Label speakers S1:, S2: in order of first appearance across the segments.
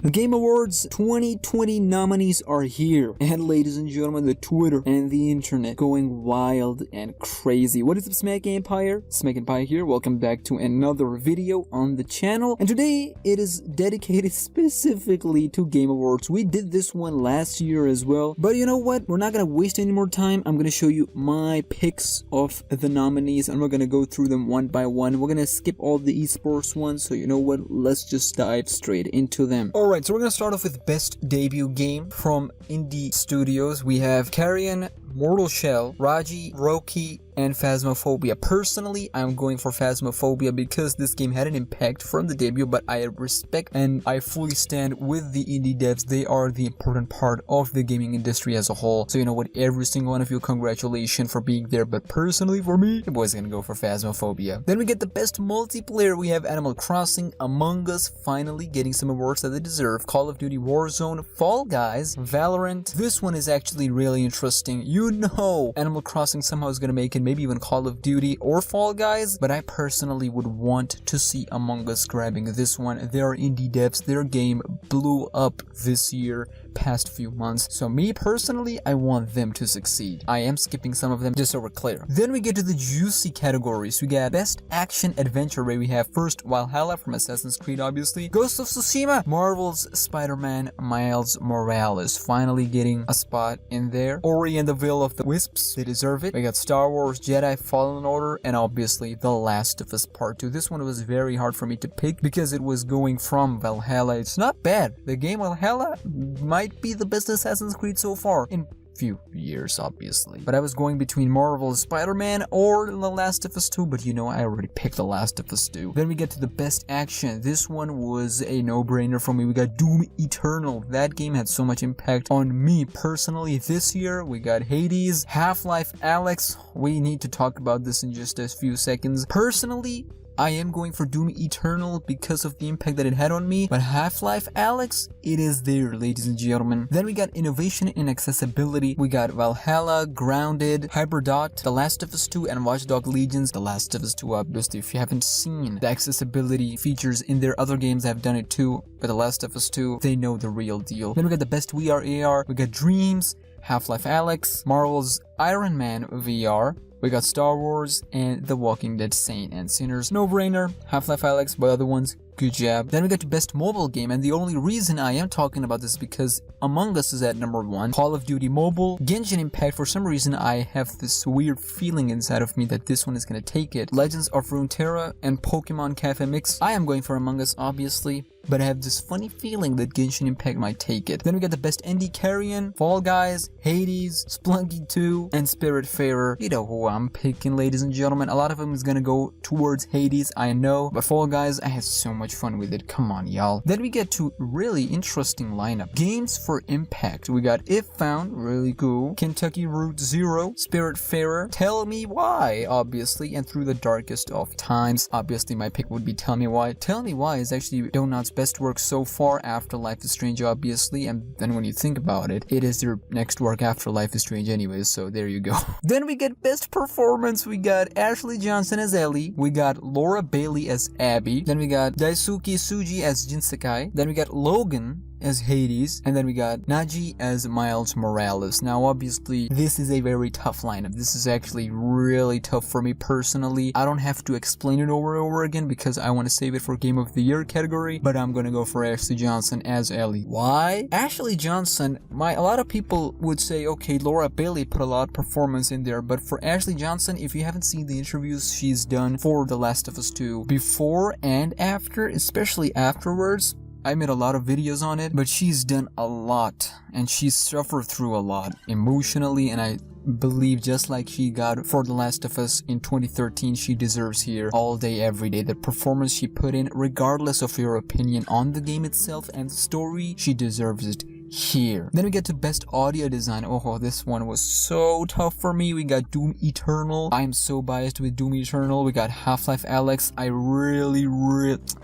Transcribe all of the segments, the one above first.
S1: The Game Awards 2020 nominees are here, and ladies and gentlemen, the Twitter and the internet going wild and crazy. What is up, SmackNPie? SmackNPie here. Welcome back to another video on the channel, and today it is dedicated specifically to Game Awards. We did this one last year as well, but you know what? We're not gonna waste any more time. I'm gonna show you my picks of the nominees, and we're gonna go through them one by one. We're gonna skip all the esports ones, so you know what? Let's just dive straight into them. Alright, so we're gonna start off with best debut game from indie studios. We have Carrion, Mortal Shell, Raji, Roki, and Phasmophobia. Personally, I'm going for Phasmophobia because this game had an impact from the debut, but I respect and I fully stand with the indie devs. They are the important part of the gaming industry as a whole. So you know what, every single one of you, congratulations for being there, but personally for me, the boy's gonna go for Phasmophobia. Then we get the best multiplayer. We have Animal Crossing, Among Us finally getting some awards that they deserve, Call of Duty Warzone, Fall Guys, Valorant. This one is actually really interesting. You know Animal Crossing somehow is gonna make it, maybe even Call of Duty or Fall Guys, but I personally would want to see Among Us grabbing this one. They are indie devs, their game blew up this year, past few months, so me personally, I want them to succeed. I am skipping some of them just so we're clear. Then we get to the juicy categories. We got best action adventure, where we have first Valhalla from Assassin's Creed, obviously, Ghost of Tsushima, Marvel's Spider-Man Miles Morales finally getting a spot in there, Ori and the Will of the Wisps, they deserve it. We got Star Wars Jedi Fallen Order, and obviously The Last of Us Part 2. This one was very hard for me to pick because it was going from Valhalla. It's not bad. The game Valhalla might be the best Assassin's Creed so far in few years, obviously, but I was going between Marvel's Spider-Man or The Last of Us 2, but you know I already picked The Last of Us 2. Then we get to the best action. This one was a no-brainer for me. We got Doom Eternal. That game had so much impact on me personally this year. We got Hades, Half-Life Alyx. We need to talk about this in just a few seconds. Personally, I am going for Doom Eternal because of the impact that it had on me, but Half-Life Alyx, it is there, ladies and gentlemen. Then we got innovation in accessibility. We got Valhalla, Grounded, Hyberdot, The Last of Us 2, and Watch Dogs Legion. The Last of Us 2, obviously, if you haven't seen the accessibility features in their other games, have done it too, but The Last of Us 2, they know the real deal. Then we got the best VR AR. We got Dreams, Half-Life Alyx, Marvel's Iron Man VR. We got Star Wars and The Walking Dead Saint and Sinners. No-brainer. Half-Life Alyx, but other ones, good job. Then we get to best mobile game, and the only reason I am talking about this is because Among Us is at number 1, Call of Duty Mobile, Genshin Impact. For some reason I have this weird feeling inside of me that this one is gonna take it. Legends of Runeterra and Pokemon Cafe Mix. I am going for Among Us, obviously, but I have this funny feeling that Genshin Impact might take it. Then we got the best indie Carrion, Fall Guys, Hades, Splunky 2, and Spiritfarer. You know who I'm picking, ladies and gentlemen. A lot of them is gonna go towards Hades, I know, but Fall Guys, I had so much fun with it. Come on, y'all. Then we get to really interesting lineup. Games for impact. We got If Found, really cool, Kentucky Route Zero, Spiritfarer, Tell Me Why, obviously, and Through the Darkest of Times. Obviously, my pick would be Tell Me Why. Tell Me Why is actually Donut's best work so far after Life is Strange, obviously, and then when you think about it, it is their next work after Life is Strange anyways, so there you go. Then we get best performance. We got Ashley Johnson as Ellie, we got Laura Bailey as Abby, then we got Daisuke Tsuji as Jinsakai, then we got Logan as Hades, and then we got Naji as Miles Morales. Now obviously this is a very tough lineup. This is actually really tough for me personally. I don't have to explain it over and over again because I want to save it for Game of the Year category, but I'm gonna go for Ashley Johnson as Ellie. Why? Ashley Johnson, a lot of people would say, okay, Laura Bailey put a lot of performance in there, but for Ashley Johnson, if you haven't seen the interviews she's done for The Last of Us 2 before and after, especially afterwards, I made a lot of videos on it, but she's done a lot and she's suffered through a lot emotionally, and I believe just like she got for The Last of Us in 2013, she deserves here all day, every day. The performance she put in, regardless of your opinion on the game itself and the story, she deserves it here. Then we get to best audio design. Oh, this one was so tough for me. We got Doom Eternal. I'm so biased with Doom Eternal. We got Half-Life Alyx.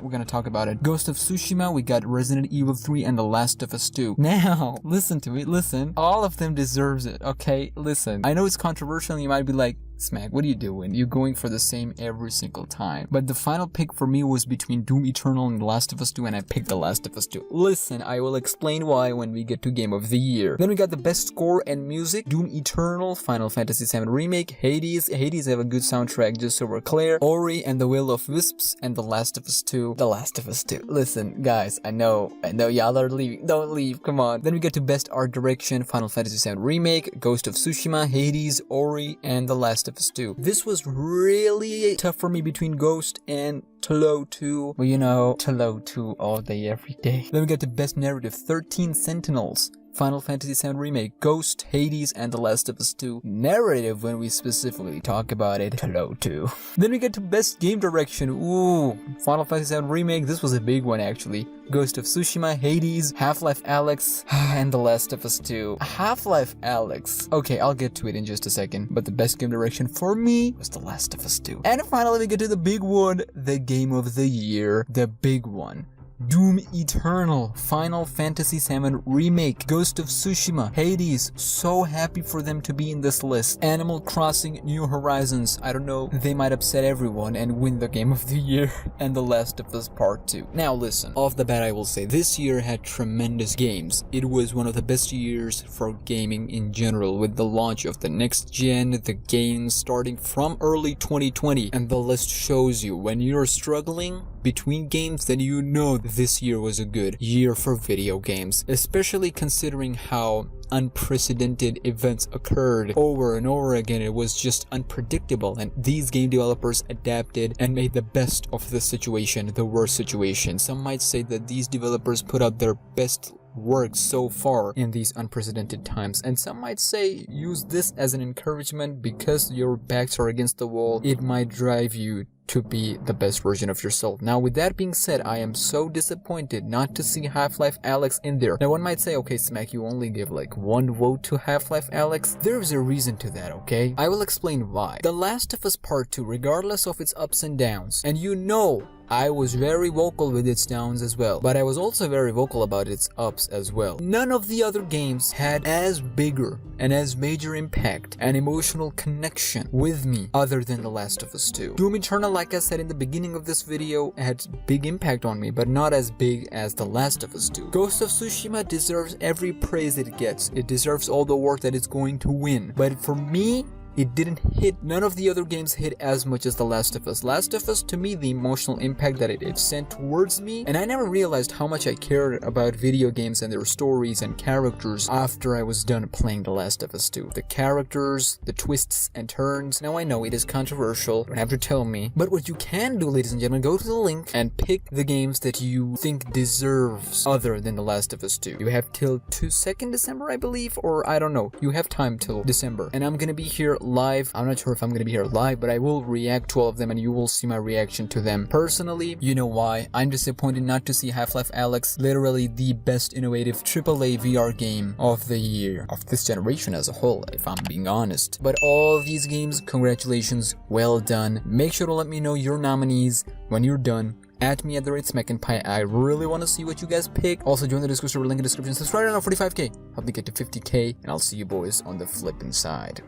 S1: We're gonna talk about it. Ghost of Tsushima. We got Resident Evil 3 and The Last of Us 2. Now, listen to me, listen. All of them deserves it, okay? Listen. I know it's controversial and you might be like, Smack, what are you doing? You're going for the same every single time. But the final pick for me was between Doom Eternal and The Last of Us 2, and I picked The Last of Us 2. Listen, I will explain why when we get to Game of the Year. Then we got the best score and music, Doom Eternal, Final Fantasy 7 Remake, Hades have a good soundtrack, just so we're clear, Ori and the Will of Wisps, and The Last of Us 2. The Last of Us 2. Listen, guys, I know y'all are leaving. Don't leave, come on. Then we get to best art direction, Final Fantasy 7 Remake, Ghost of Tsushima, Hades, Ori, and The Last of Us 2. This was really tough for me between Ghost and TLOU2. Well, you know, TLOU2 all day, every day. Then we get to best narrative, 13 Sentinels, Final Fantasy 7 Remake, Ghost, Hades, and The Last of Us 2. Narrative, when we specifically talk about it, TLOU2. Then we get to best game direction. Ooh, Final Fantasy 7 Remake, this was a big one actually. Ghost of Tsushima, Hades, Half-Life Alyx, and The Last of Us 2. Half-Life Alyx. Okay, I'll get to it in just a second, but the best game direction for me was The Last of Us 2. And finally we get to the big one, the Game of the Year, the big one. Doom Eternal, Final Fantasy 7 Remake, Ghost of Tsushima, Hades, so happy for them to be in this list. Animal Crossing New Horizons, I don't know, they might upset everyone and win the Game of the Year, and The Last of Us Part 2. Now listen, off the bat I will say, this year had tremendous games. It was one of the best years for gaming in general, with the launch of the next gen, the games starting from early 2020, and the list shows you when you're struggling between games, then you know this year was a good year for video games, especially considering how unprecedented events occurred over and over again. It was just unpredictable, and these game developers adapted and made the best of the situation, the worst situation. Some might say that these developers put out their best work so far in these unprecedented times, and some might say use this as an encouragement because your backs are against the wall. It might drive you to be the best version of yourself. Now, with that being said, I am so disappointed not to see Half-Life Alyx in there. Now, one might say, okay, Smack, you only give like one vote to Half-Life Alyx. There's a reason to that, okay? I will explain why. The Last of Us Part 2, regardless of its ups and downs, and you know I was very vocal with its downs as well, but I was also very vocal about its ups as well. None of the other games had as bigger and as major impact and emotional connection with me other than The Last of Us 2. Doom Eternal, like I said in the beginning of this video, had big impact on me, but not as big as The Last of Us 2. Ghost of Tsushima deserves every praise it gets. It deserves all the work that it's going to win. But for me, it didn't hit. None of the other games hit as much as The Last of Us. Last of Us, to me, the emotional impact that it sent towards me, and I never realized how much I cared about video games and their stories and characters after I was done playing The Last of Us 2. The characters, the twists and turns. Now I know it is controversial, you don't have to tell me, but what you can do, ladies and gentlemen, go to the link and pick the games that you think deserves other than The Last of Us 2. You have till 2nd December, I believe, or I don't know. You have time till December, and I'm gonna be here live. I'm not sure if I'm gonna be here live, but I will react to all of them and you will see my reaction to them. Personally, you know why. I'm disappointed not to see Half-Life Alyx, literally the best innovative AAA VR game of the year, of this generation as a whole, if I'm being honest. But all these games, congratulations, well done. Make sure to let me know your nominees when you're done. At me at @SmackNPie. I really want to see what you guys pick. Also, join the Discord server, link in the description. Subscribe right now, 45k. Help me get to 50k, and I'll see you boys on the flipping side.